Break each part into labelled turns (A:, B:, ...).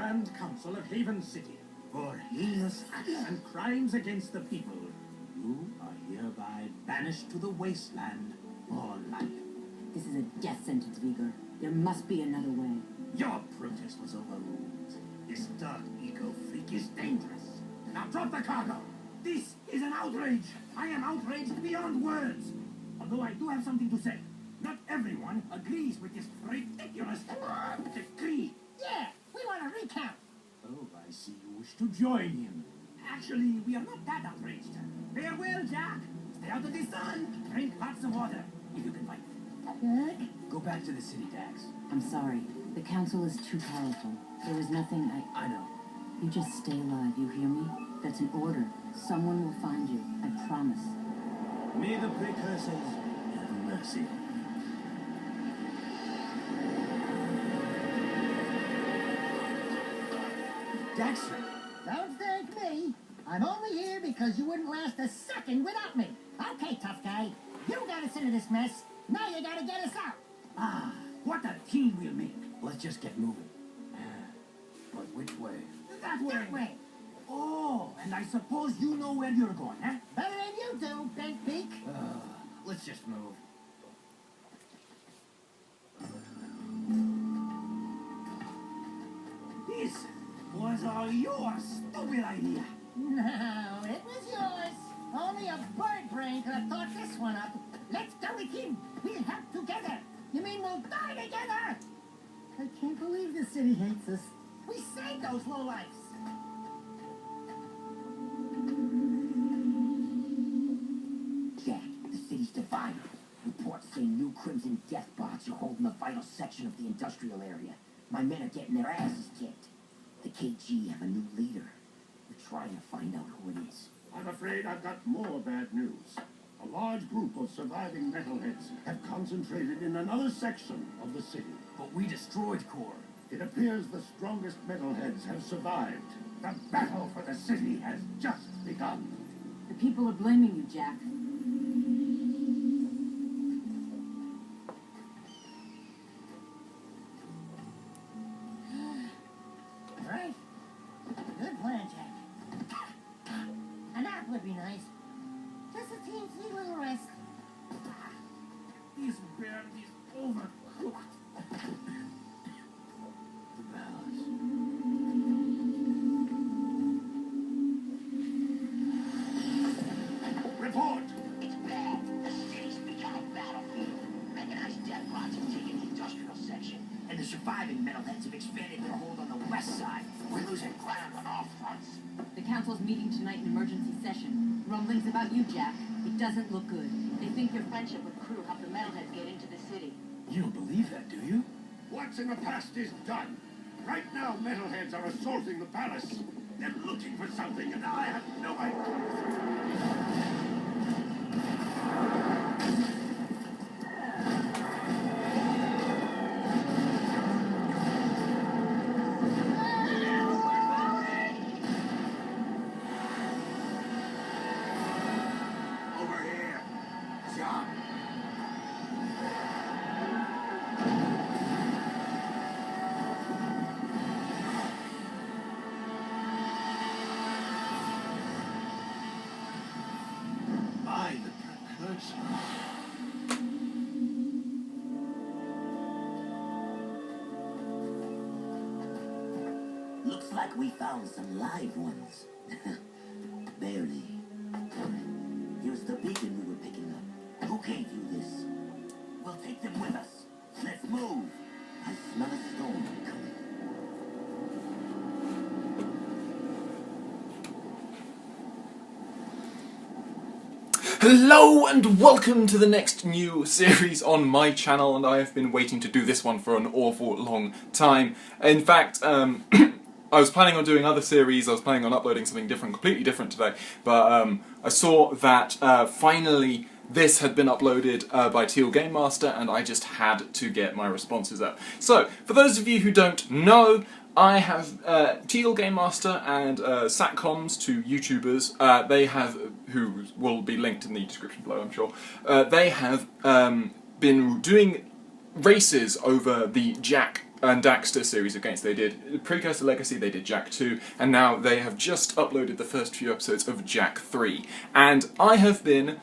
A: Grand Council of Haven City for heinous acts and crimes against the people. You are hereby banished to the wasteland for life.
B: This is a death sentence, Vigor. There must be another way.
A: Your protest was overruled. This dark eco-freak is dangerous. Now drop the cargo. This is an outrage. I am outraged beyond words. Although I do have something to say. Not everyone agrees with this ridiculous decree.
C: Yeah, we want a recount.
A: Oh, I see you wish to join him. Actually, we are not that outraged. Farewell, Jack. Stay out of the sun. Drink lots of water, if you can find it.
C: Good.
A: Go back to the city, Dax.
B: I'm sorry. The council is too powerful. There was nothing
A: I know.
B: You just stay alive, you hear me? That's an order. Someone will find you. I promise.
A: May the precursors have mercy on you. Daxter!
C: Don't thank me. I'm only here because you wouldn't last a second without me. Okay, tough guy. You got us into this mess. Now you gotta get us out.
A: Ah, what a team we'll make. Let's just get moving. But which way? That way.
C: That way.
A: Oh, and I suppose you know where you're going, huh?
C: Better than you do, Big Beak.
A: Let's just move. This was all your stupid idea.
C: No, it was yours. Only a bird brain could have thought this one up. Let's go with him. We'll help together. You mean we'll die together? I can't believe the city hates us. We saved those lowlifes.
D: Jack, the city's divided. Reports say new Crimson Death bots are holding the vital section of the industrial area. My men are getting their asses kicked. The KG have a new leader. We're trying to find out who it is.
E: I'm afraid I've got more bad news. A large group of surviving metalheads have concentrated in another section of the city.
A: But we destroyed Core.
E: It appears the strongest metalheads have survived. The battle for the city has just begun.
B: The people are blaming you, Jack.
C: Right? Good plan, Jack. A nap would be nice. Just the teams need a little rest.
A: This bear is overcooked. The bells.
E: Report!
D: It's bad. The city's become a battlefield. Mechanized death bots have taken the industrial section, and the surviving metalheads have expanded their hold on the west side. We're losing ground on all fronts.
B: The council's meeting tonight in emergency session. Rumblings about you, Jack. It doesn't look good. They think your friendship with Crew helped the metalheads get into the city.
A: You don't believe that, do you?
E: What's in the past is done. Right now, metalheads are assaulting the palace. They're looking for something, and I have no idea. Over here, John. By the precursor.
D: Looks like we found some live ones. Barely. Here's the beacon we were picking up. Who gave you this? We'll take them with us. Let's move. I smell a storm coming.
F: Hello and welcome to the next new series on my channel, and I have been waiting to do this one for an awful long time. In fact, I was planning on doing other series, I was planning on uploading something different, completely different today, but I saw that finally this had been uploaded by Tealgamemaster, and I just had to get my responses up. So, for those of you who don't know, I have Tealgamemaster and SacComms, two YouTubers. They have, who will be linked in the description below, I'm sure. They have been doing races over the Jak and Daxter series of games. They did Precursor Legacy, they did Jak 2, and now they have just uploaded the first few episodes of Jak 3. And I have been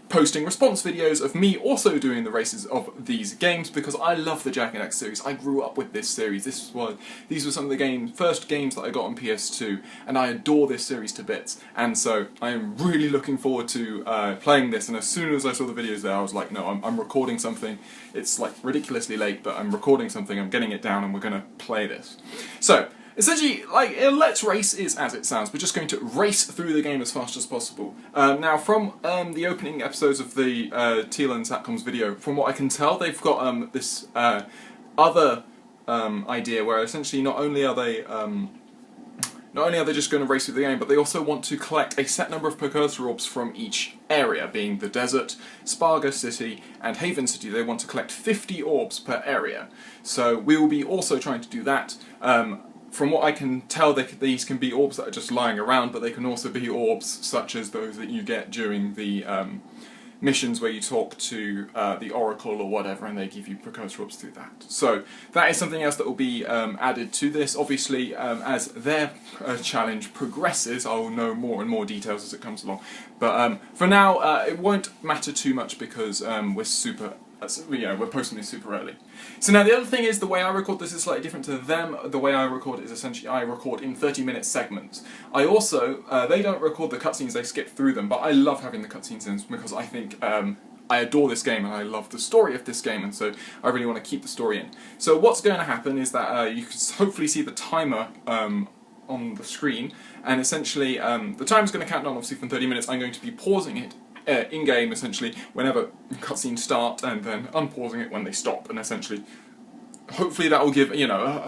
F: posting response videos of me also doing the races of these games because I love the Jak and Daxter series. I grew up with this series. These were some of the first games that I got on PS2, and I adore this series to bits. And so I am really looking forward to playing this. And as soon as I saw the videos there, I was like, no, I'm recording something. It's like ridiculously late, but I'm recording something. I'm getting it down, and we're gonna play this. So. Essentially, like, Let's Race is as it sounds. We're just going to race through the game as fast as possible. Now, from the opening episodes of the Teal and SacComms video, from what I can tell, they've got this other idea where essentially not only are they just going to race through the game, but they also want to collect a set number of precursor orbs from each area, being the Desert, Sparga City, and Haven City. They want to collect 50 orbs per area. So we will be also trying to do that. From what I can tell, these can be orbs that are just lying around, but they can also be orbs such as those that you get during the missions where you talk to the Oracle or whatever, and they give you precursor orbs through that. So that is something else that will be added to this. Obviously, as their challenge progresses, I will know more and more details as it comes along. But for now, it won't matter too much because we're posting this super early. So now the other thing is the way I record this is slightly different to them. The way I record it is essentially I record in 30-minute segments. I also, they don't record the cutscenes, they skip through them, but I love having the cutscenes in because I think I adore this game and I love the story of this game, and so I really want to keep the story in. So what's going to happen is that you can hopefully see the timer on the screen, and essentially the timer's going to count down obviously from 30 minutes. I'm going to be pausing it in-game, essentially, whenever cutscenes start, and then unpausing it when they stop, and essentially, hopefully that will give,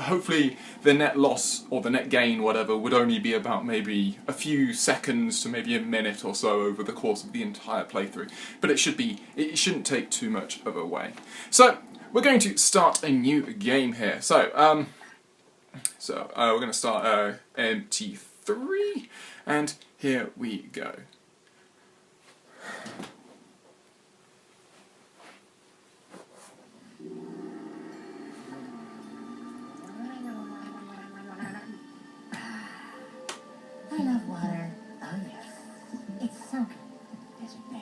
F: hopefully the net loss, or the net gain, whatever, would only be about maybe a few seconds to maybe a minute or so over the course of the entire playthrough, but it shouldn't take too much of a way. So, we're going to start a new game here. So, we're going to start MT3, and here we go.
C: I love water. Oh yes. It's so good. Desert bed.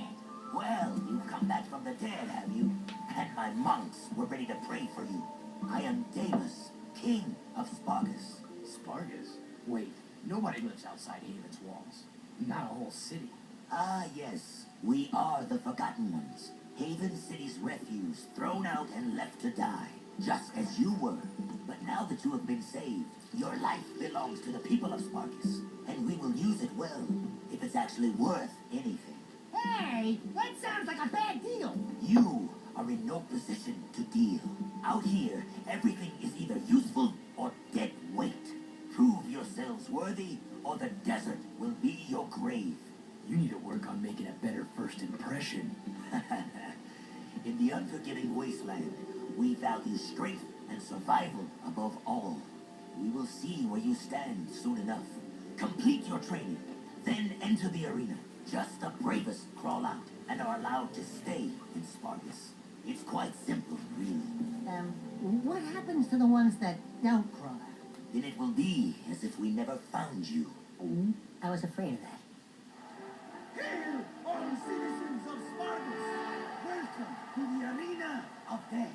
D: Well, you've come back from the dead, have you? And my monks were ready to pray for you. I am Demas, king of Spargus.
A: Spargus? Wait, nobody lives outside Haven's walls. Not a whole city.
D: Ah, yes. We are the Forgotten Ones. Haven City's refuse, thrown out and left to die. Just as you were. But now that you have been saved, your life belongs to the people of Spargus. And we will use it well, if it's actually worth anything.
C: Hey, that sounds like a bad deal.
D: You are in no position to deal. Out here, everything is either useful or dead weight. Prove yourselves worthy, or the desert will be your grave.
A: You need to work on making a better first impression.
D: In the unforgiving wasteland, we value strength and survival above all. We will see where you stand soon enough. Complete your training, then enter the arena. Just the bravest crawl out and are allowed to stay in Spargus. It's quite simple, really.
C: What happens to the ones that don't crawl out?
D: Then it will be as if we never found you.
C: I was afraid of that.
A: Hail, all citizens of Spargus! Welcome to the arena of death,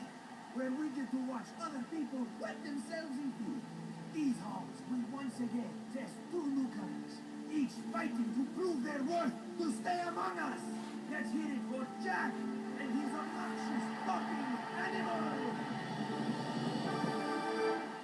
A: where we get to watch other people wet themselves in fear. These halls will once again test two newcomers, each fighting to prove their worth to stay among us. Let's hear it for Jak and his obnoxious talking animal!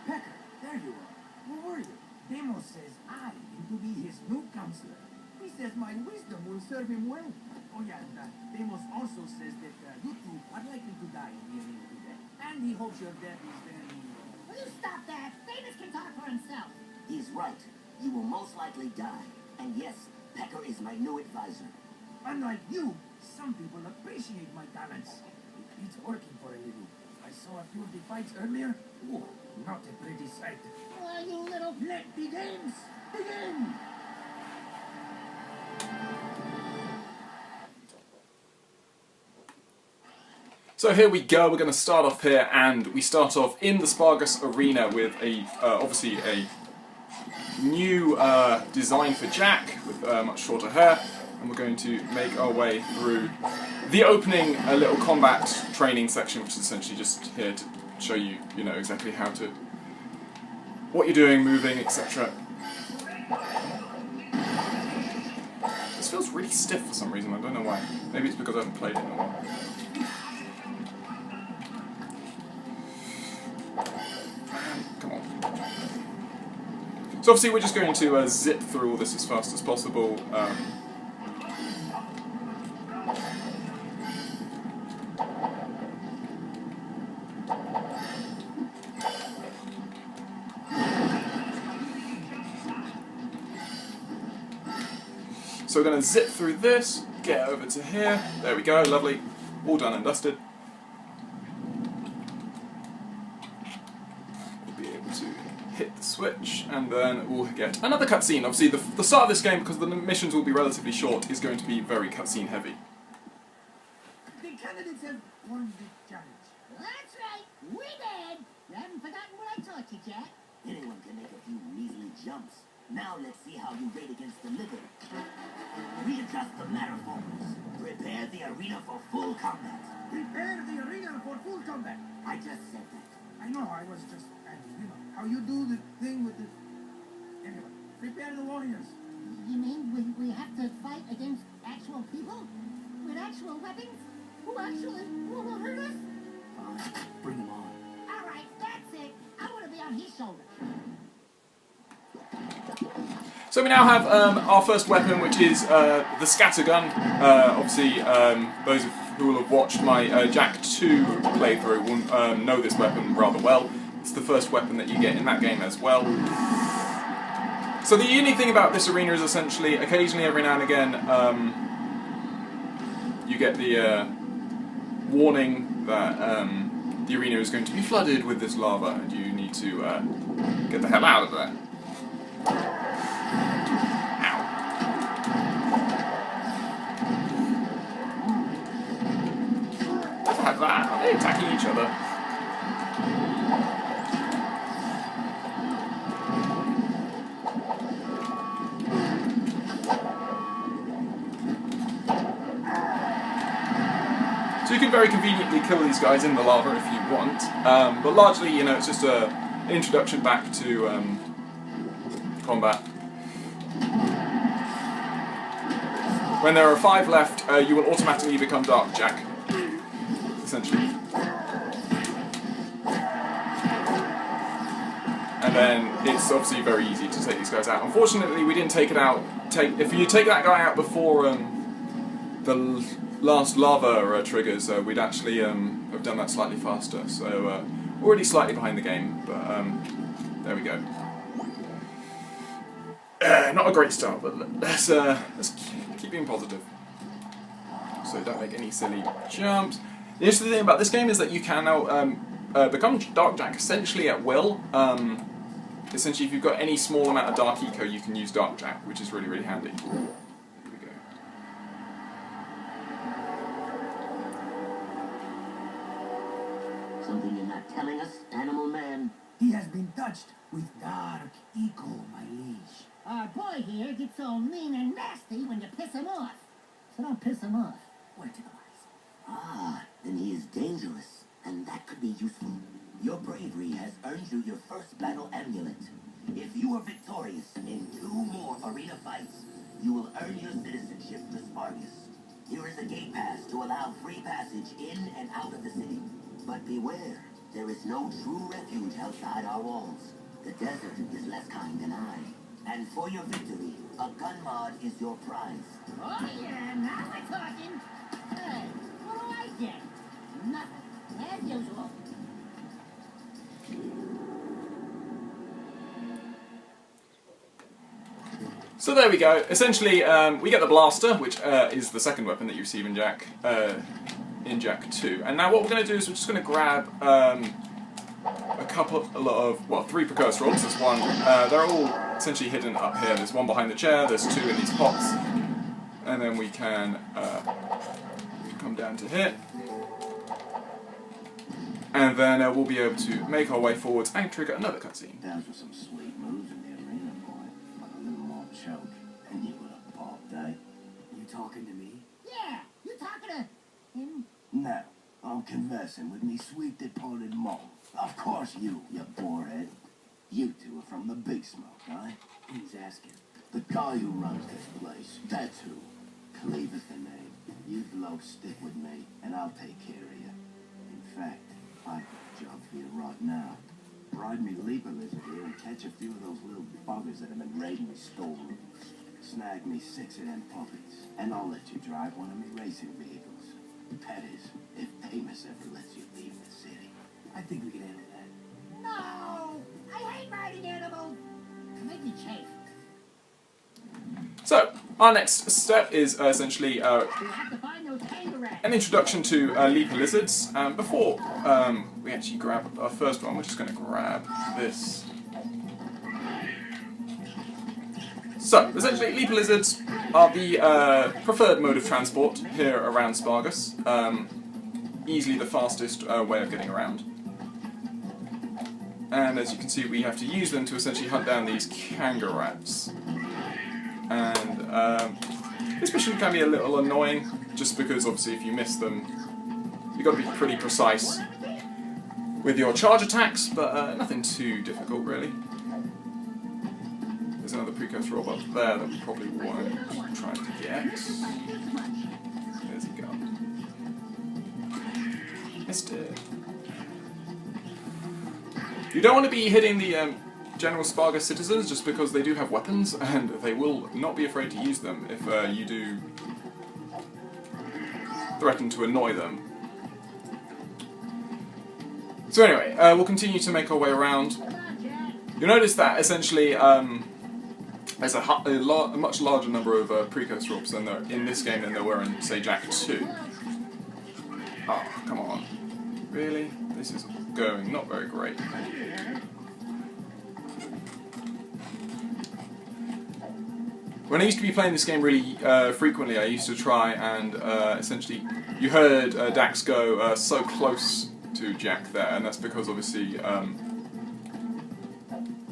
A: Pecker, there you are. Where were you? Demos says I am to be his new counselor. He says my wisdom will serve him well. Oh yeah, and Demos also says that you two are likely to die in the arena today. And he hopes your death is very...
C: Will you stop that? Davis can talk for himself.
D: He's right. You will most likely die. And yes, Pecker is my new advisor.
A: Unlike you, some people appreciate my talents. It beats working for a living. I saw a few of the fights earlier. Oh, not a pretty sight.
C: Well, you little...
A: Let the games begin!
F: So here we go, we're going to start off here, and we start off in the Spargus Arena with a obviously a new design for Jak, with much shorter hair, and we're going to make our way through the opening little combat training section, which is essentially just here to show you, you know, exactly how to, what you're doing, moving, etc. This feels really stiff for some reason, I don't know why. Maybe it's because I haven't played it in a while. Come on. So obviously we're just going to zip through all this as fast as possible. So we're going to zip through this, get over to here, there we go, lovely, all done and dusted. We'll be able to hit the switch, and then we'll get another cutscene. Obviously the start of this game, because the missions will be relatively short, is going to be very cutscene heavy.
C: The candidates have won the challenge. That's right, we did. You haven't forgotten what I taught you, Jak.
D: Anyone can make a few measly jumps. Now let's see how you rate against the living. Readjust the matter forms. Prepare the arena for full combat.
C: Prepare the arena for full combat.
D: I just said that.
C: I know, I was just, you know, how you do the thing with the... Anyway, prepare the warriors. You mean we have to fight against actual people? With actual weapons? Who actually will hurt us?
D: Fine, bring them on.
C: All right, that's it. I want to be on his shoulder.
F: So we now have our first weapon, which is the scattergun. Obviously, those who will have watched my Jak 2 playthrough will know this weapon rather well. It's the first weapon that you get in that game as well. So the unique thing about this arena is essentially, occasionally, every now and again, you get the warning that the arena is going to be flooded with this lava, and you need to get the hell out of there. Like that. Are they attacking each other? So you can very conveniently kill these guys in the lava if you want, but largely, you know, it's just an introduction back to combat. When there are 5 left, you will automatically become Dark Jak. Essentially. And then it's obviously very easy to take these guys out. Unfortunately, we didn't take it out. If you take that guy out before the last lava triggers, we'd actually have done that slightly faster. So already slightly behind the game, but there we go. Not a great start, but let's keep being positive. So don't make any silly jumps. The interesting thing about this game is that you can now become Dark Jak essentially at will. Essentially, if you've got any small amount of Dark Eco, you can use Dark Jak, which is really, really handy. Here we go.
D: Something you're not telling us, Animal Man?
C: He has been touched with Dark Eco, my liege. Our boy here gets all mean and nasty when you piss him off. So don't piss him off. Word to the wise.
D: Ah, then he is dangerous, and that could be useful. Your bravery has earned you your first battle amulet. If you are victorious in 2 more arena fights, you will earn your citizenship to Spargus. Here is a gate pass to allow free passage in and out of the city. But beware, there is no true refuge outside our walls. The desert is less kind than I. And for your victory, a gun mod is your prize.
C: Oh yeah, now we're talking. Hey, what do I get? Nothing, as usual.
F: So there we go. Essentially, we get the blaster, which is the second weapon that you receive in Jak 2. And now what we're going to do is we're just going to grab a lot of 3 precursor orbs. There's one. They're all essentially hidden up here. There's one behind the chair. There's 2 in these pots, and then we can come down to here. and then we'll be able to make our way forwards and trigger another cutscene.
A: Those were some sweet moves in the arena, boy. But a little more choke, and you would have popped, eh? You talking to me?
C: Yeah, you talking to him?
A: No, I'm conversing with me sweet departed mom. Of course you borehead. You two are from the big smoke, right? Who's asking? The guy who runs this place, that's who. Cleve is the name. You blokes stick with me, and I'll take care of you. In fact, I've got a job for you right now. Ride me leaper lizard here and catch a few of those little buggers that have been raiding me storerooms. Snag me 6 of them puppies, and I'll let you drive one of me racing vehicles. That is, if Amos ever lets you leave the city. I think we can handle that.
C: No! I hate riding animals! They make me chafe.
F: So, our next step is essentially
C: We have to find those kangaroos.
F: an introduction to leaper lizards. Before we actually grab our first one, we're just going to grab this. So, essentially, leaper lizards are the preferred mode of transport here around Spargus. Easily the fastest way of getting around. And as you can see, we have to use them to essentially hunt down these kangaroos. And this mission can be a little annoying, just because obviously if you miss them, you've got to be pretty precise with your charge attacks, but nothing too difficult really. There's another precursor orb up there that we probably won't try to get. There's he gone. Missed it. You don't want to be hitting the general Spargus citizens just because they do have weapons and they will not be afraid to use them if you do threaten to annoy them. So anyway, we'll continue to make our way around. You'll notice that essentially there's a much larger number of precursor orbs than there in this game than there were in, say, Jak 2. Oh, come on. Really? This is going not very great. When I used to be playing this game really frequently, I used to try and essentially, you heard Dax go so close to Jak there, and that's because obviously,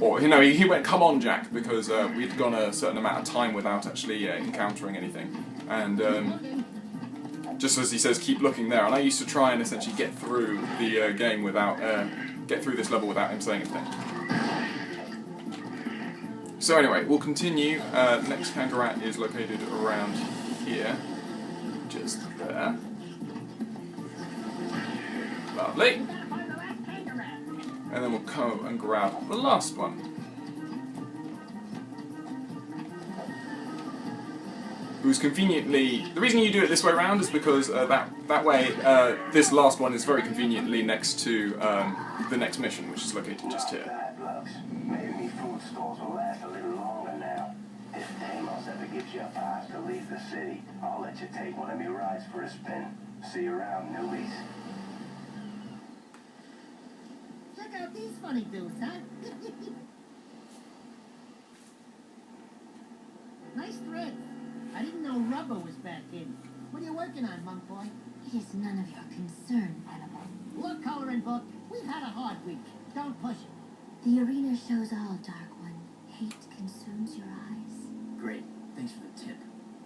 F: or you know, he went "Come on, Jak," because we'd gone a certain amount of time without actually encountering anything, and just as he says, keep looking there, and I used to try and essentially get through the game without get through this level without him saying anything. So anyway, we'll continue. The next kangaroo is located around here. Just there. Lovely. And then we'll come and grab the last one. Who's conveniently... The reason you do it this way around is because that way this last one is very conveniently next to the next mission, which is located just here.
A: Maybe me food stores will last a little longer now. If Amos ever gives you a pass to leave the city, I'll let you take one of me rides for a spin. See you around, newbies.
C: Check out these funny dudes, huh? Nice thread. I didn't know rubber was back in. What are you working on, monk boy?
B: It is none of your concern, animal.
C: Look, coloring book. We've had a hard week. Don't push it.
B: The arena shows all, Dark One. Hate consumes your eyes.
D: Great. Thanks for the tip.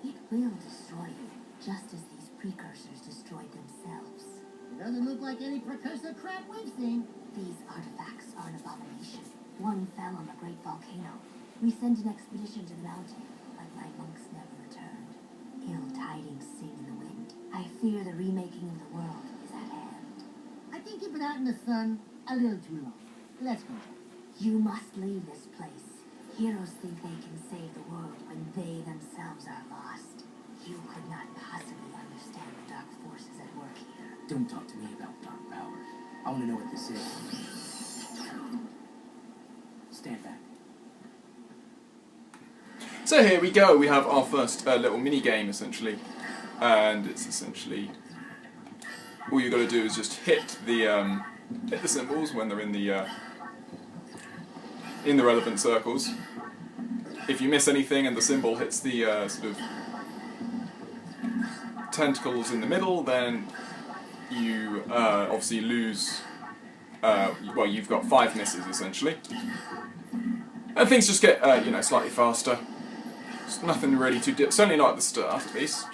B: It will destroy you, just as these precursors destroyed themselves.
C: It doesn't look like any precursor crap we've seen.
B: These artifacts are an abomination. One fell on the great volcano. We sent an expedition to the mountain, but my monks never returned. Ill tidings sing in the wind. I fear the remaking of the world is at hand.
C: I think you've been out in the sun a little too long. Let's go.
B: You must leave this place. Heroes think they can save the world when they themselves are lost. You could not possibly understand the dark forces at work here.
D: Don't talk to me about dark power. I want to know what this is. Stand back.
F: So here we go, we have our first little mini-game essentially, and it's essentially, all you've got to do is just hit the symbols when they're in the relevant circles. If you miss anything and the symbol hits the sort of tentacles in the middle, then you obviously lose well, you've got 5 misses essentially. And things just get, you know, slightly faster. It's nothing really too certainly not at the start, at least.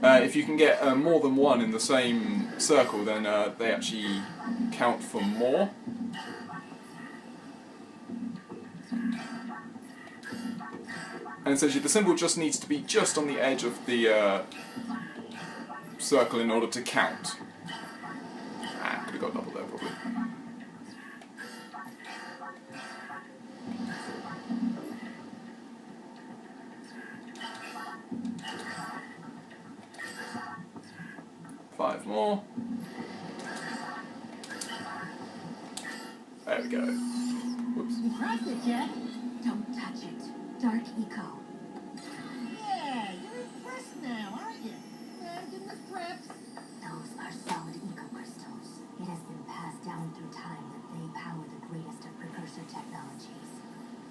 F: If you can get more than one in the same circle, then they actually count for more. And essentially the symbol just needs to be just on the edge of the circle in order to count. Ah, could have got double there probably. Five more. There we go. Whoops.
C: You pressed it, Jack.
B: Don't touch it. Dark Eco.
C: Yeah, you're impressed now, aren't you? Yeah, give the scraps.
B: Those are solid eco crystals. It has been passed down through time that they power the greatest of precursor technologies.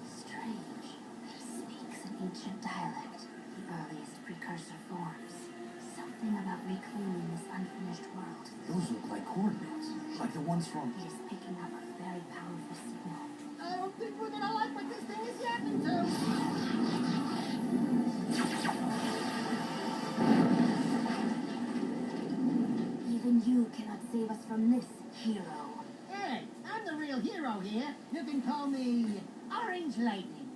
B: Strange. It speaks an ancient dialect, the earliest precursor forms. Something about reclaiming this unfinished world.
D: Those look like coordinates, like the ones from...
B: It is picking up a very powerful signal.
C: I don't think we're gonna like what this thing is yapping to.
B: Even you cannot save us from this, hero.
C: Hey, I'm the real hero here. You can call me Orange Lightning.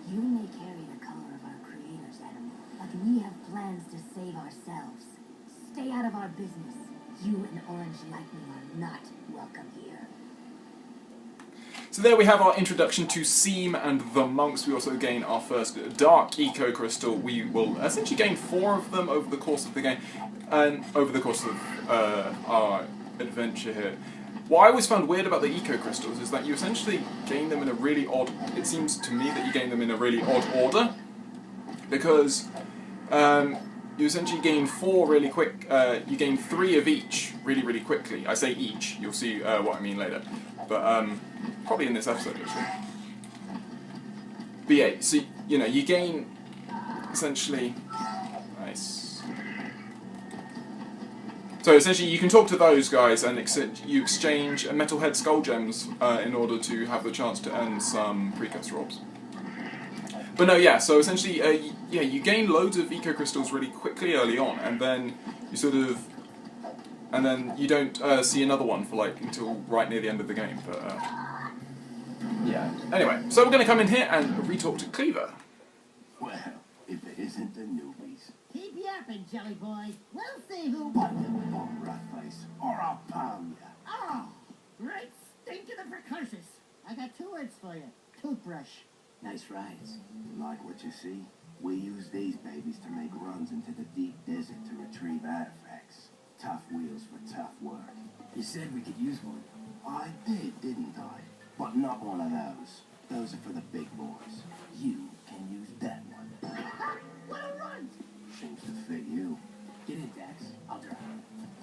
B: You may carry the color of our creator's animal, but we have plans to save ourselves. Stay out of our business. You and Orange Lightning are not welcome here.
F: So there we have our introduction to Seam and the Monks. We also gain our first Dark Eco Crystal. We will essentially gain 4 of them over the course of the game, and over the course of our adventure here. What I always found weird about the Eco Crystals is that you essentially gain them in a really odd... It seems to me that you gain them in a really odd order, because you essentially gain 4 really quick... you gain 3 of each really, really quickly. I say each, you'll see what I mean later. But probably in this episode, actually. But yeah, so, you know, you gain essentially... Nice. So essentially you can talk to those guys and you exchange Metalhead Skull Gems in order to have the chance to earn some precursor orbs. But no, yeah, so essentially, yeah, you gain loads of Eco Crystals really quickly early on, and then you sort of... And then you don't see another one for like until right near the end of the game, but yeah. Anyway, so we're going to come in here and re-talk to Cleaver.
E: Well, if it isn't the newbies.
C: Keep yapping, Jelly Boy. We'll see who...
E: What you bum rat face, or I'll pound ya.
C: Oh, great stink of the precursors. I got 2 words for you. Toothbrush.
D: Nice rides.
E: Like what you see? We use these babies to make runs into the deep desert to retrieve artifacts. Tough wheels for tough work.
D: You said we could use one.
E: I did, didn't I? But not one of those. Those are for the big boys. You can use that one.
C: What a run!
E: Seems to fit you.
D: Get in, Dax. I'll drive.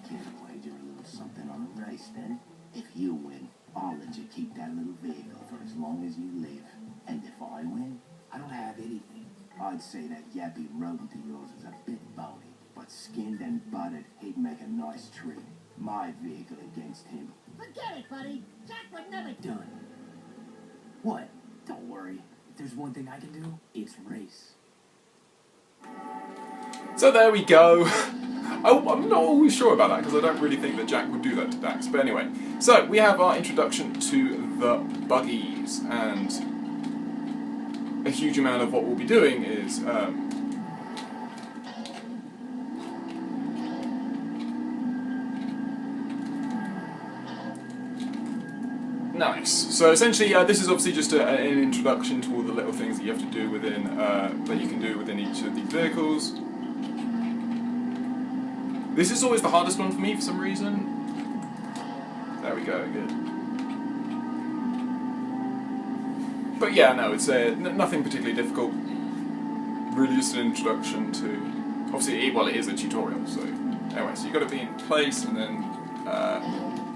E: Can wager a little something on the race, then? If you win, I'll let you keep that little vehicle for as long as you live. And if I win,
D: I don't have anything.
E: I'd say that yappy rodent of yours is a bit bony. But skinned and buttered, he'd make a nice treat. My vehicle against him.
C: Forget it, buddy. Jack would never do
D: Done. What? Don't worry. If there's one thing I can do, it's race.
F: So there we go. I'm not always sure about that, because I don't really think that Jack would do that to Dax. But anyway, so we have our introduction to the buggies, and a huge amount of what we'll be doing is... Nice. So essentially, this is obviously just an introduction to all the little things that you have to do within, that you can do within each of these vehicles. This is always the hardest one for me for some reason. There we go. Good. But yeah, no, it's nothing particularly difficult. Really, just an introduction to. Obviously, well, it is a tutorial. So anyway, so you got to be in place, and then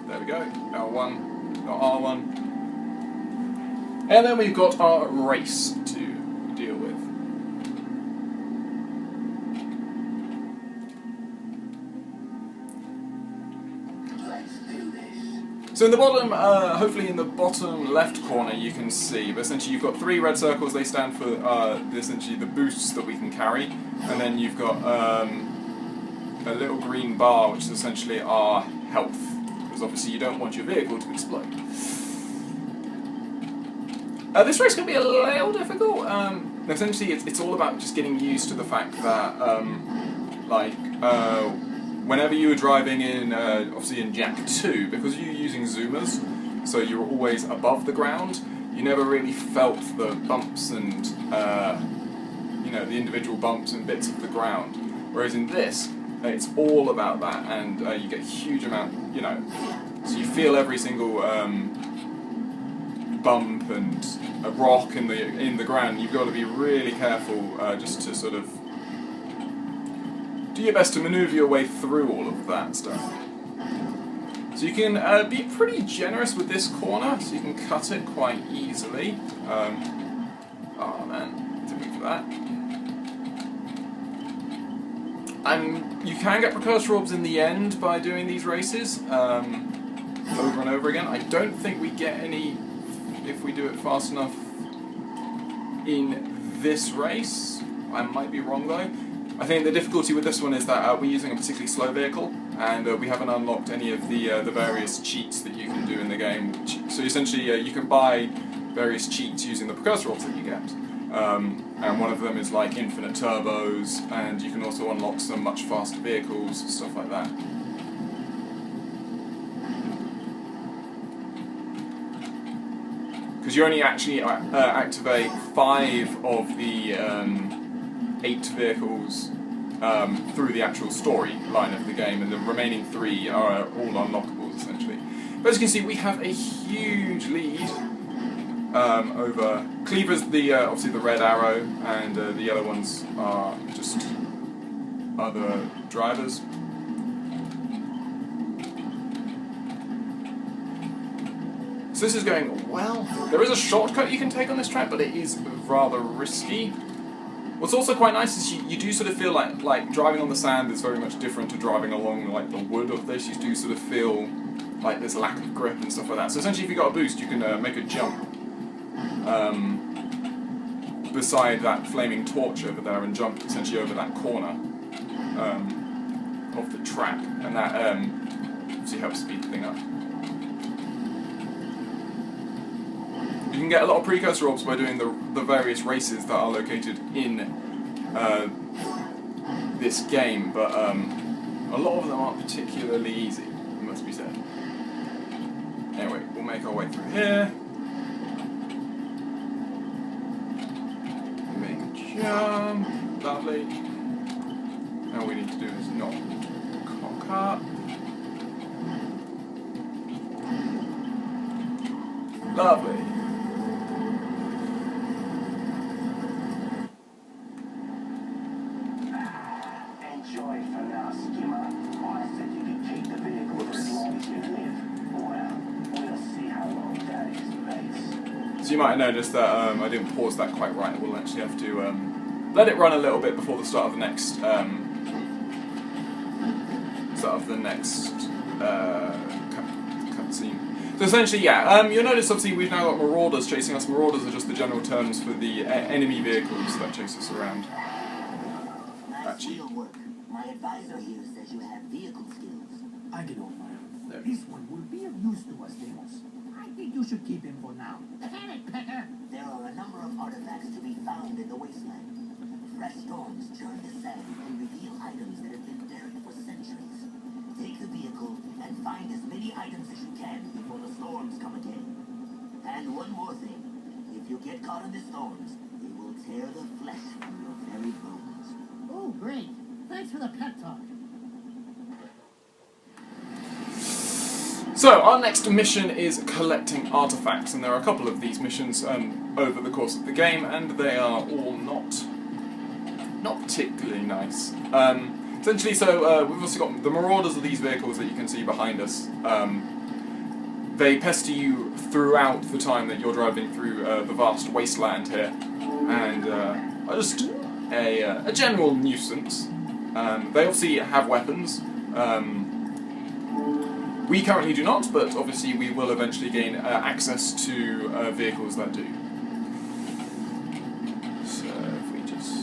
F: there we go. L1. R1, and then we've got our race to deal with. So in the bottom, hopefully in the bottom left corner you can see, but essentially you've got 3 red circles. They stand for essentially the boosts that we can carry, and then you've got a little green bar, which is essentially our health, because obviously you don't want your vehicle to explode. This race can be a little difficult. Essentially, it's all about just getting used to the fact that, whenever you were driving in, obviously in Jak 2, because you're using zoomers, so you're always above the ground, you never really felt the bumps and, the individual bumps and bits of the ground. Whereas in this, it's all about that, and you get a huge amount, so you feel every single bump and a rock in the ground. You've got to be really careful just to sort of do your best to maneuver your way through all of that stuff. So you can be pretty generous with this corner, so you can cut it quite easily. Oh man, didn't wait for that. And you can get precursor orbs in the end by doing these races over and over again. I don't think we get any if we do it fast enough in this race. I might be wrong though. I think the difficulty with this one is that we're using a particularly slow vehicle, and we haven't unlocked any of the various cheats that you can do in the game. So essentially you can buy various cheats using the precursor orbs that you get. And one of them is like infinite turbos, and you can also unlock some much faster vehicles, stuff like that. Because you only actually activate 5 of the 8 vehicles through the actual storyline of the game, and the remaining 3 are all unlockables essentially. But as you can see, we have a huge lead over Cleaver's obviously the red arrow, and the yellow ones are just other drivers. So this is going well. There is a shortcut you can take on this track, but it is rather risky. What's also quite nice is you do sort of feel like driving on the sand is very much different to driving along like the wood of this. You do sort of feel like there's lack of grip and stuff like that. So essentially, if you got a boost, you can make a jump beside that flaming torch over there and jump essentially over that corner of the track, and that obviously helps speed the thing up. You can get a lot of precursor orbs by doing the various races that are located in this game, but a lot of them aren't particularly easy, it must be said. Anyway, we'll make our way through here. Make a jump. Lovely. All we need to do is not cock up. Lovely. So you might have noticed that I didn't pause that quite right. We'll actually have to let it run a little bit before the start of the next cutscene. So essentially, yeah, you'll notice obviously we've now got marauders chasing us. Marauders are just the general terms for the enemy vehicles that chase us around.
D: Nice work. My advisor here says you have vehicle skills.
A: I get on my own. This one will be of use to us, Demos. I think you should keep him for now.
C: Panic Pecker!
D: There are a number of artifacts to be found in the wasteland. Fresh storms churn the sand and reveal items that have been buried for centuries. Take the vehicle and find as many items as you can before the storms come again. And one more thing. If you get caught in the storms, they will tear the flesh from your very bones.
C: Oh, great. Thanks for the pep talk.
F: So, our next mission is collecting artifacts, and there are a couple of these missions over the course of the game, and they are all not particularly nice. Essentially, so we've also got the marauders of these vehicles that you can see behind us. They pester you throughout the time that you're driving through the vast wasteland here, and are just a general nuisance. They obviously have weapons. We currently do not, but obviously we will eventually gain access to vehicles that do. So if we just...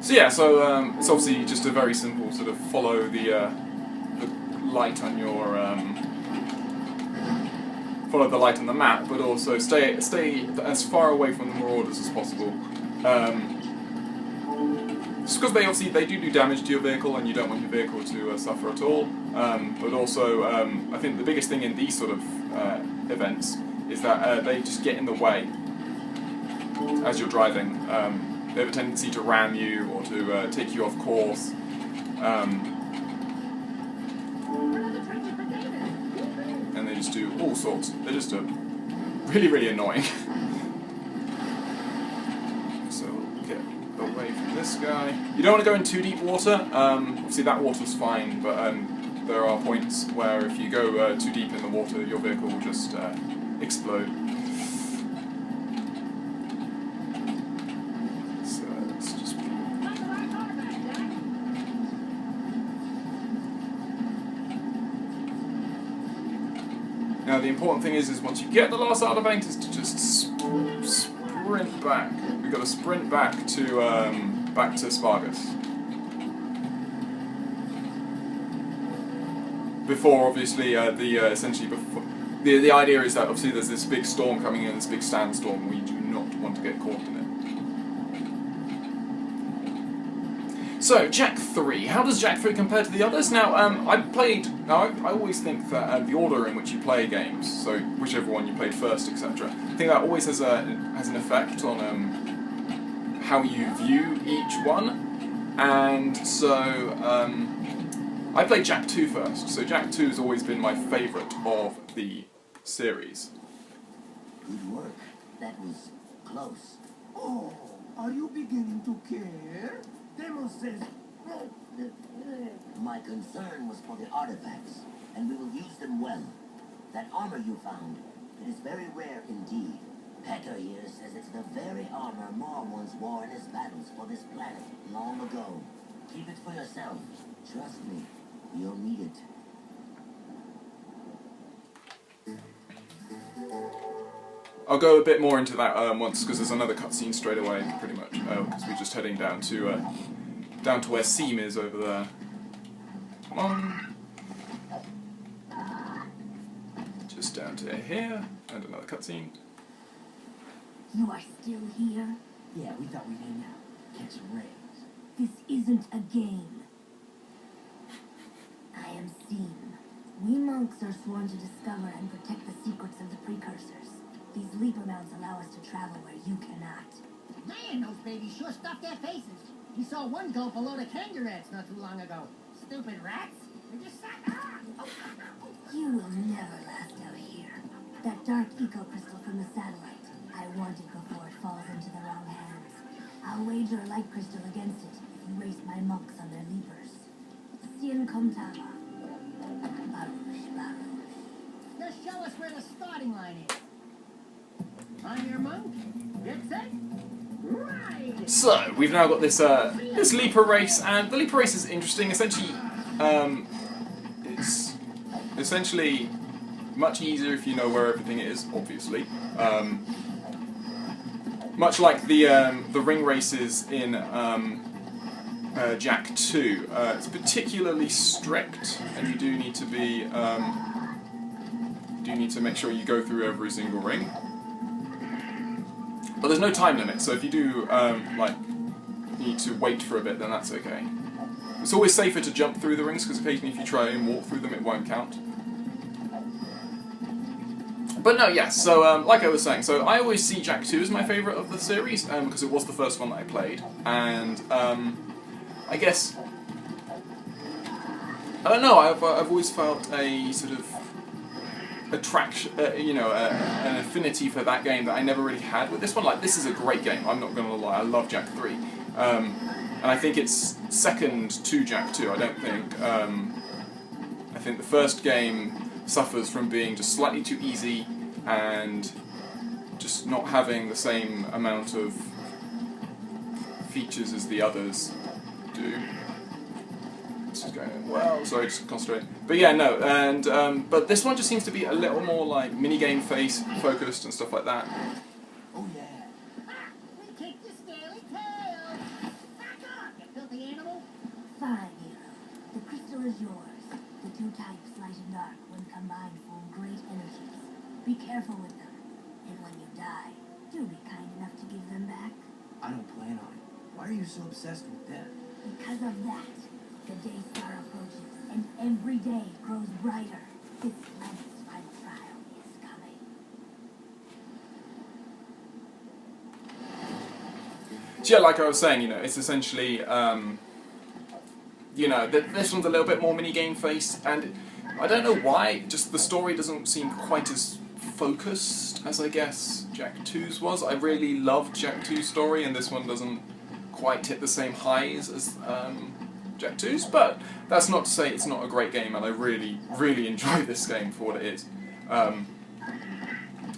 F: So yeah, so it's obviously just a very simple sort of follow the light on your follow the light on the map, but also stay as far away from the marauders as possible. Just because they do damage to your vehicle, and you don't want your vehicle to suffer at all. But also, I think the biggest thing in these sort of events is that they just get in the way as you're driving. They have a tendency to ram you or to take you off course. And they just do all sorts. They're just really, really annoying. So we'll get away from this guy. You don't want to go in too deep water. Obviously that water's fine, but there are points where if you go too deep in the water, your vehicle will just explode. Now the important thing is once you get the last artifact, is to just sprint back. We've got to sprint back to Spargus. Before, obviously, essentially before the idea is that obviously there's this big storm coming in, this big sandstorm. We do not want to get caught in it. So, Jak 3. How does Jak 3 compare to the others? Now, I always think that the order in which you play games, so whichever one you played first, etc., I think that always has an effect on how you view each one. And so, I played Jak 2 first. So Jak 2 has always been my favourite of the series.
D: Good work. That was close.
A: Oh, are you beginning to care? Demo says...
D: My concern was for the artifacts, and we will use them well. That armor you found, it is very rare indeed. Pecker here says it's the very armor Maw once wore in his battles for this planet long ago. Keep it for yourself. Trust me, you'll need it.
F: I'll go a bit more into that once, because there's another cutscene straight away, pretty much, because we're just heading down to where Seam is over there. Come on. Just down to here, and another cutscene.
B: You are still here?
D: Yeah, we thought we'd hang out, catch some rays.
B: This isn't a game. I am Seam. We monks are sworn to discover and protect the secrets of the precursors. These leaper mounts allow us to travel where you cannot.
C: Man, those babies sure stuffed their faces. We saw one go below the kangaroo rats not too long ago. Stupid rats. They just sat...
B: You will never last out here. That dark eco-crystal from the satellite. I want it before it falls into the wrong hands. I'll wager a light crystal against it if you race my monks on their leapers. Sien Komtama. Baruch, Baruch.
C: Just show us where the starting line is. On your monk. Get set. Right.
F: So, we've now got this this leaper race, and the leaper race is interesting. Essentially, it's essentially much easier if you know where everything is, obviously. Much like the ring races in Jak 2, it's particularly strict, and you do need to be make sure you go through every single ring. But there's no time limit, so if you do need to wait for a bit, then that's okay. It's always safer to jump through the rings, because occasionally if you try and walk through them, it won't count. But no, yes, so like I was saying, so I always see Jak 2 as my favourite of the series, because it was the first one that I played, and I guess, I don't know, I've always felt a sort of attraction, an affinity for that game that I never really had with this one. Like, this is a great game. I'm not going to lie. I love Jak 3, and I think it's second to Jak 2. I don't think. I think the first game suffers from being just slightly too easy and just not having the same amount of features as the others do. This is going well, sorry, just concentrate. But yeah, no, and but this one just seems to be a little more like minigame focused and stuff like that.
C: Oh yeah. We kicked your scaly tail. Back up, you filthy animal.
B: Fine, hero. The crystal is yours. The two types, light and dark, when combined, form great energies. Be careful with them. And when you die, do be kind enough to give them back.
A: I don't plan on it. Why are you so obsessed with death?
B: Because of that, the day star approaches, and every day grows brighter. This planet's final trial is coming.
F: So yeah, like I was saying, it's essentially, this one's a little bit more minigame faced, and I don't know why, just the story doesn't seem quite as focused as I guess Jak 2's was. I really loved Jak 2's story, and this one doesn't quite hit the same highs as Jak 2's, but that's not to say it's not a great game, and I really, really enjoy this game for what it is. And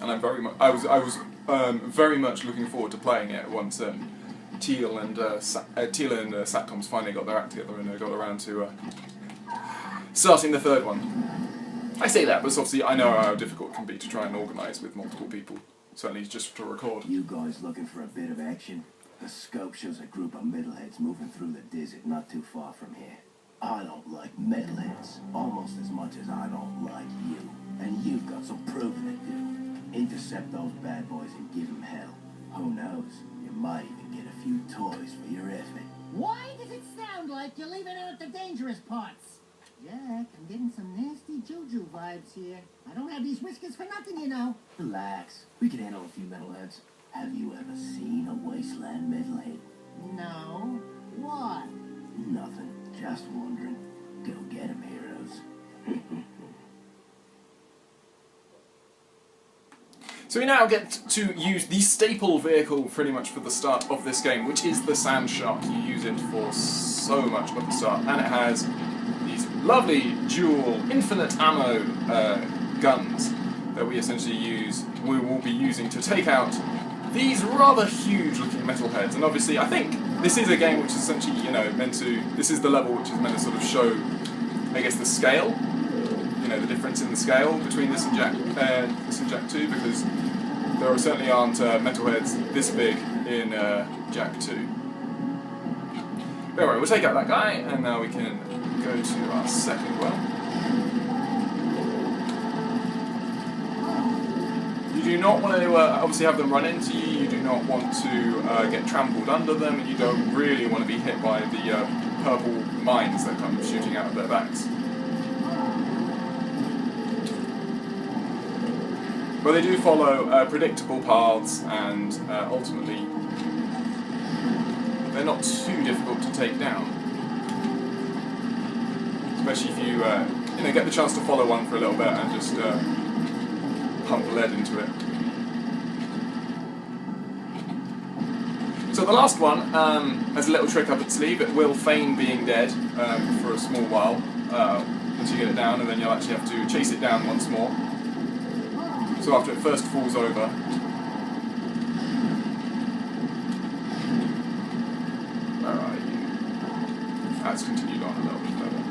F: I'm I was very much looking forward to playing it once Teal and SacComms finally got their act together and got around to starting the third one. I say that, but obviously I know how difficult it can be to try and organise with multiple people, certainly just to record.
A: You guys looking for a bit of action? The scope shows a group of metalheads moving through the desert not too far from here. I don't like metalheads almost as much as I don't like you. And you've got some proving to do. Intercept those bad boys and give them hell. Who knows? You might even get a few toys for your effort.
C: Why does it sound like you're leaving out the dangerous parts? Jak, I'm getting some nasty juju vibes here. I don't have these whiskers for nothing, you know.
A: Relax. We can handle a few metalheads. Have you ever seen a wasteland metalhead?
C: No. What?
A: Nothing. Just wondering. Go get 'em, heroes.
F: So we now get to use the staple vehicle pretty much for the start of this game, which is the Sand Shark. You use it for so much at the start, and it has these lovely dual infinite ammo guns that we will be using to take out these rather huge looking metalheads. And obviously I think this is a game which is essentially, this is the level which is meant to sort of show, I guess, the scale, the difference in the scale between this and Jak 2, because there certainly aren't metalheads this big in Jak 2. But anyway, we'll take out that guy, and now we can go to our second well. You do not want to obviously have them run into you, you do not want to get trampled under them, and you don't really want to be hit by the purple mines that come shooting out of their backs. But they do follow predictable paths, and ultimately they're not too difficult to take down. Especially if you get the chance to follow one for a little bit and just pump lead into it. So the last one has a little trick up its sleeve. It will feign being dead for a small while once you get it down, and then you'll actually have to chase it down once more. So after it first falls over, where are you? That's continued on a little bit further.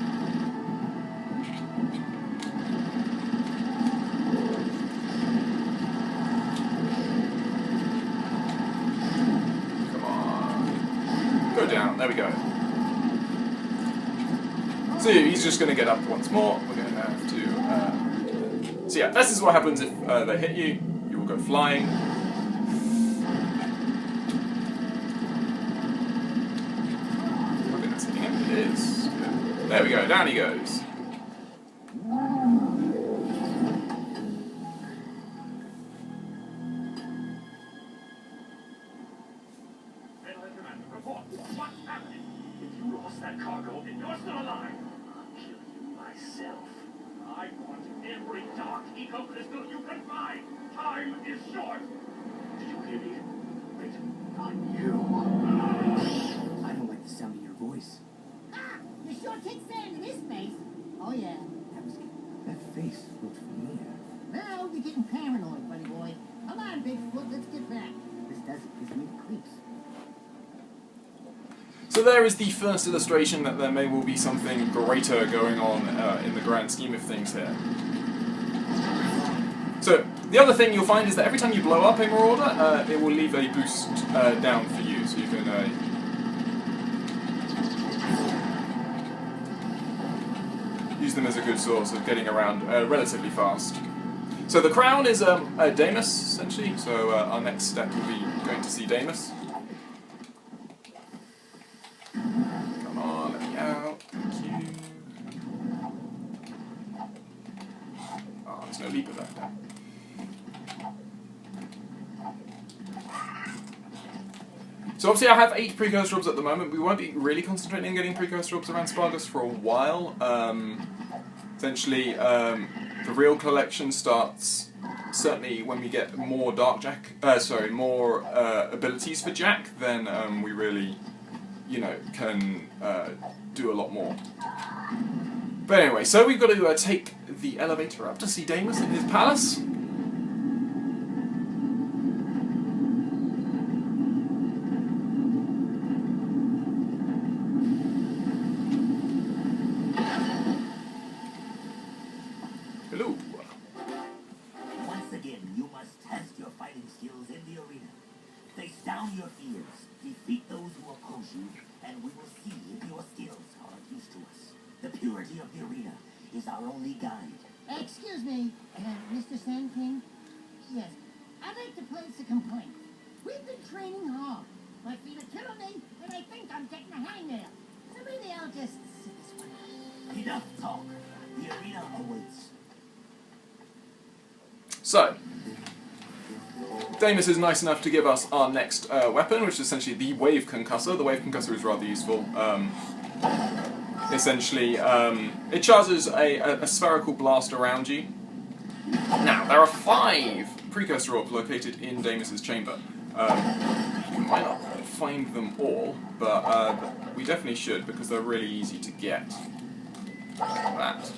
F: Come on. Go down, there we go. So he's just going to get up once more. We're going to have to... So yeah, this is what happens if they hit you. You will go flying. I think that's hitting him. It is. Good. There we go, down he goes.
E: Report. What's happening? If you lost that cargo and you're still alive, I'll kill you myself. I want every dark eco-crystal you can find. Time is short. Did you hear me? Wait, not you.
D: I don't like the sound of your voice.
C: Ah, you sure kick sand in his face. Oh yeah.
D: That face looked familiar.
C: Well, you're getting paranoid, buddy boy. Come on, Bigfoot, let's get back. This desert gives me the creeps.
F: So there is the first illustration that there may well be something greater going on in the grand scheme of things here. So, the other thing you'll find is that every time you blow up a Marauder, it will leave a boost down for you, so you can use them as a good source of getting around relatively fast. So the crown is Damus, essentially, so our next step will be going to see Damus. Come on, let me out. Thank you. Oh, there's no leaper left now. So obviously I have 8 precursor orbs at the moment. We won't be really concentrating on getting precursor orbs around Spargus for a while. Essentially, the real collection starts certainly when we get more more abilities for Jack. Then we really, can do a lot more. But anyway, so we've got to take the elevator up to see Damus in his palace. Hello.
D: Once again, you must test your fighting skills in the arena. Face down your fears, defeat those who oppose you, and we will see if your skills are of use to us. The purity of the arena is our only guide.
C: Excuse me, Mr. Sand King? Yes, I'd like to place a complaint. We've been training hard. My feet are killing me, and I think I'm getting a hangnail. So maybe I'll just sit this one out.
D: Enough talk. The arena awaits.
F: So, Damus is nice enough to give us our next weapon, which is essentially the Wave Concussor. The Wave Concussor is rather useful. Essentially, it charges a spherical blast around you. Now, there are 5 precursor orbs located in Damus's chamber. You might not find them all, but we definitely should, because they're really easy to get. That.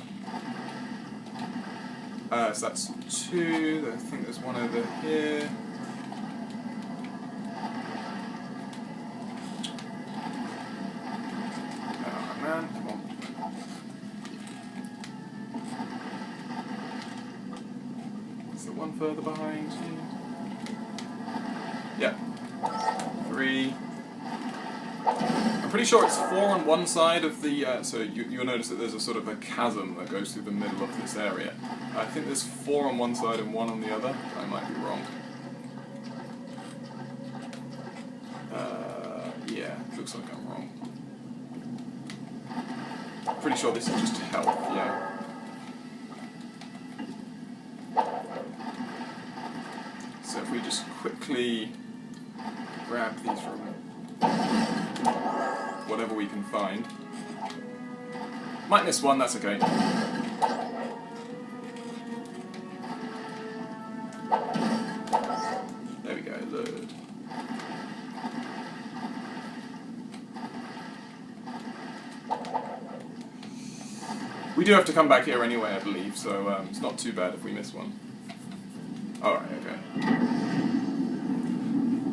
F: So that's 2, I think there's one over here. Oh man, come on. Is there one further behind here? Yeah. 3. I'm pretty sure it's 4 on one side of the, so you'll notice that there's a sort of a chasm that goes through the middle of this area. I think there's 4 on one side and 1 on the other. I might be wrong. Yeah, looks like I'm wrong. Pretty sure this is just health, yeah. So if we just quickly grab these from whatever we can find. Might miss one, that's okay. There we go, load. We do have to come back here anyway, I believe, so it's not too bad if we miss one. Alright, okay.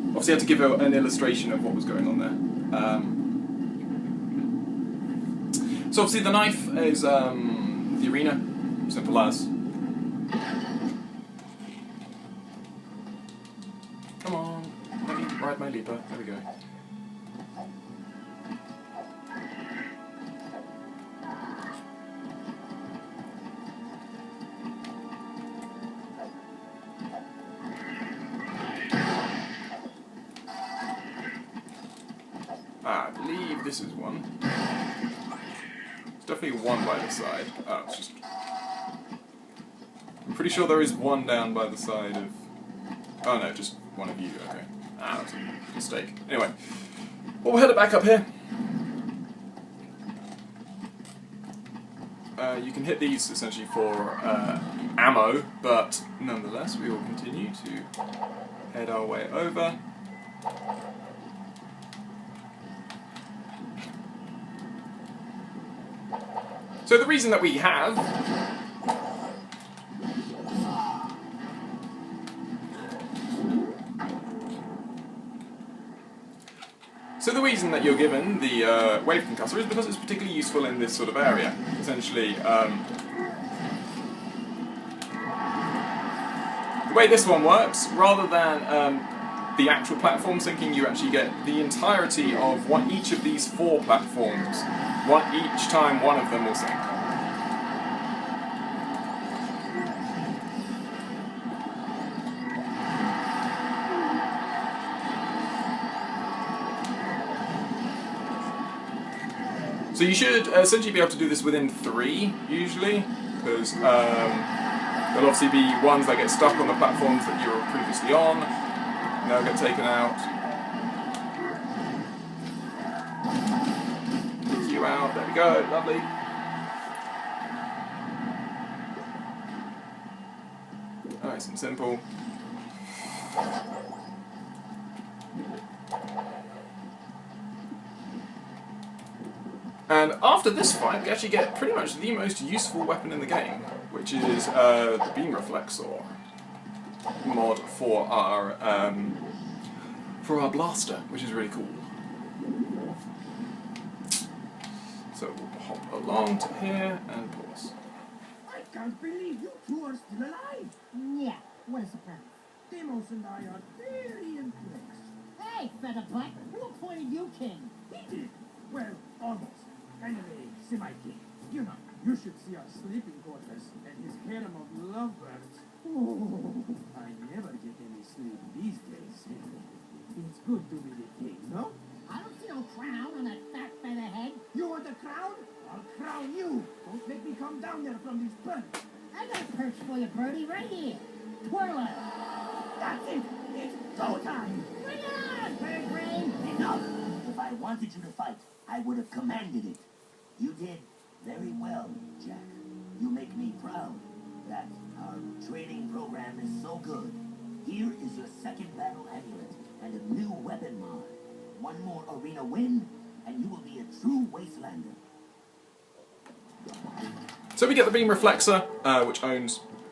F: Obviously I had to give an illustration of what was going on there. So obviously the knife is the arena, simple as. Come on, let me ride my leaper, there we go. I believe this is one. There's definitely one by the side. Oh, it's just... I'm pretty sure there is one down by the side of... Oh no, just one of you, okay. Ah, that's a mistake. Anyway, well, we'll head it back up here. You can hit these essentially for ammo, but nonetheless we will continue to head our way over. So the reason that we have that you're given the wave concussor is because it's particularly useful in this sort of area. Essentially, the way this one works, rather than the actual platform sinking, you actually get the entirety of each of these 4 platforms, each time one of them will sink. So you should essentially be able to do this within 3, usually, because there'll obviously be ones that get stuck on the platforms that you were previously on, and they'll get taken out. Gets you out, there we go, lovely. Nice and simple. And after this fight, we actually get pretty much the most useful weapon in the game, which is the beam reflexor mod for our blaster, which is really cool. So we'll hop along to here and pause.
A: I can't believe you 2 are still alive.
C: Yeah, what a surprise.
A: Deimos and I are very impressed.
C: Hey, featherbutt, who appointed you king?
A: He did. Well, almost. Kind of a semi-king. You know, you should see our sleeping quarters and his harem of lovebirds. Oh, I never get any sleep these days. It's good to be the king, no?
C: I don't see no crown on that fat featherhead.
A: You want a crown? I'll crown you. Don't make me come down there from these birds.
C: I got a perch for you, birdie, right here. Twirl it.
A: That's it. It's go time.
C: Bring it on, bird brain.
D: Enough! If I wanted you to fight, I would have commanded it. You did very well, Jack. You make me proud that our training program is so good. Here is your 2nd battle amulet and a new weapon mod. 1 more arena win, and you will be a true wastelander.
F: So we get the beam reflexor, which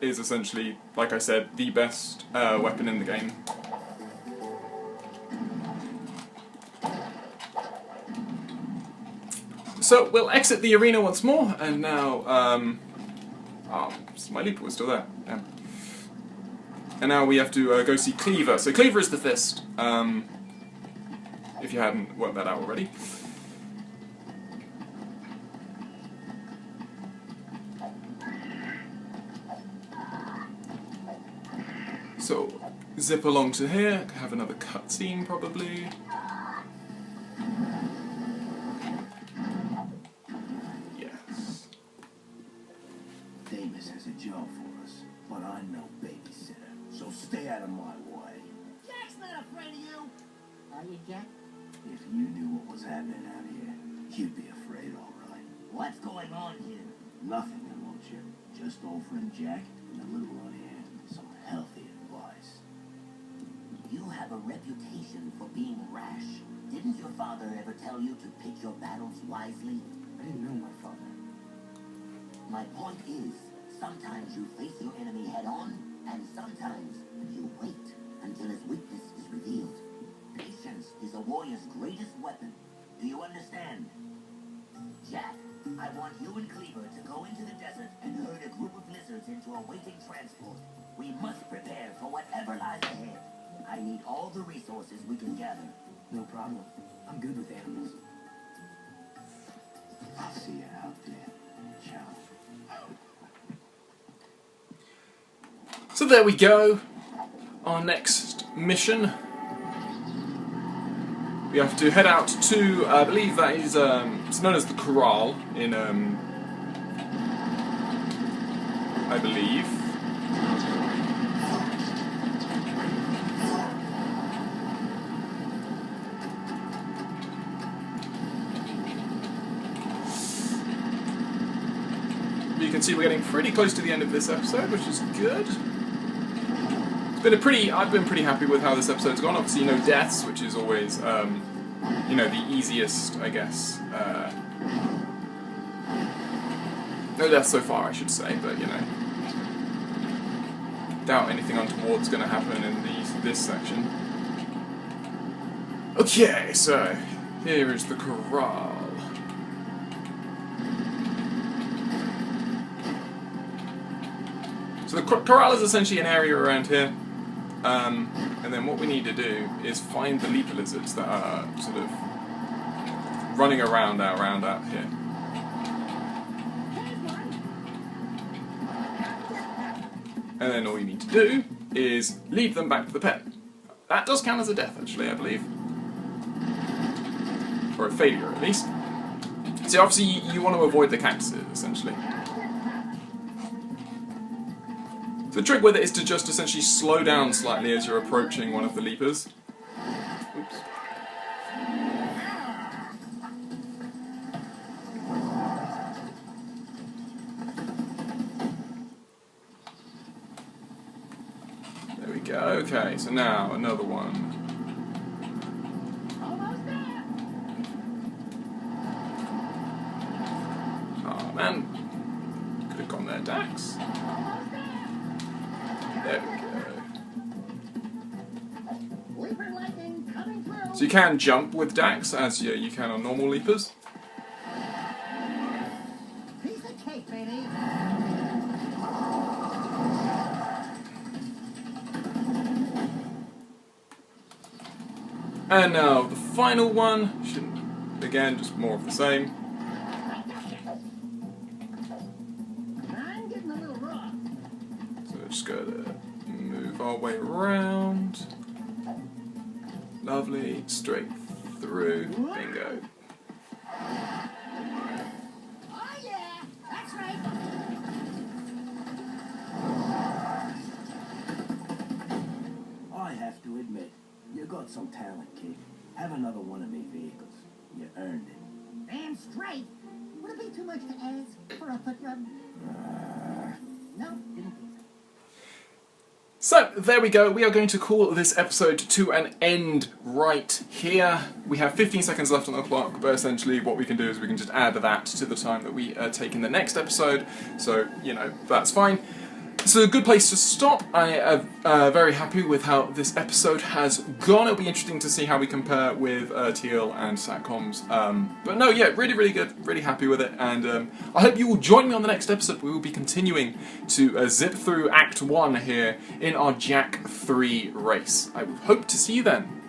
F: is essentially, like I said, the best weapon in the game. So we'll exit the arena once more, and now, my leaper was still there. Yeah. And now we have to go see Cleaver. So Cleaver is the fist, if you hadn't worked that out already. So, zip along to here, have another cutscene probably. Yes.
A: Davis has a job for us, but I'm no babysitter, so stay out of my way.
C: Jack's not afraid of you. Are you, Jack?
A: If you knew what was happening out here, you'd be afraid, all right.
D: What's going on here?
A: Nothing, won't you? Just offering Jack and the little one here some healthy advice.
D: You have a reputation for being rash. Didn't your father ever tell you to pick your battles wisely?
A: I didn't know my father.
D: My point is, sometimes you face your enemy head-on, and sometimes you wait until his weakness is revealed. Patience is a warrior's greatest weapon. Do you understand? Jack, I want you and Cleaver to go into the desert and herd a group of lizards into a waiting transport. We must prepare for whatever lies ahead. I need all the resources we can gather.
A: No problem. I'm good with animals. I'll see you out there, Chow.
F: So there we go. Our next mission. We have to head out to, I believe that is, it's known as the Corral in, I believe. you can see we're getting pretty close to the end of this episode, which is good. I've been pretty happy with how this episode's gone. Obviously, no deaths, which is always, you know, the easiest, I guess. No deaths so far, I should say, but, you know. Doubt anything untoward's going to happen in this section. Okay, so here is the corral. So the corral is essentially an area around here. And then what we need to do is find the leaper lizards that are sort of running around out here. And then all you need to do is lead them back to the pen. That does count as a death, actually, I believe. Or a failure, at least. So obviously you want to avoid the cactuses, essentially. The trick with it is to just essentially slow down slightly as you're approaching one of the leapers. Oops. There we go. Okay, so now another one. Oh man. Could have gone there, Dax. There we go. So you can jump with Dax, as you can on normal leapers.
C: Piece of cake, baby.
F: And now the final one. Shouldn't, again, just more of the same.
C: I'm getting a little raw.
F: So just gotta move our way around. Lovely, straight through. Bingo.
C: Oh yeah, that's right.
D: I have to admit, you got some talent, kid. Have another one of me vehicles. You earned it.
C: Damn straight. Would it be too much to ask for a foot rub? No, didn't think so.
F: So, there we go. We are going to call this episode to an end right here. We have 15 seconds left on the clock, but essentially what we can do is we can just add that to the time that we take in the next episode. So, you know, that's fine. It's a good place to stop. I am very happy with how this episode has gone. It'll be interesting to see how we compare with Teal and SacComms. But no, yeah, really, really good. Really happy with it. And I hope you will join me on the next episode. We will be continuing to zip through Act 1 here in our Jak 3 race. I hope to see you then.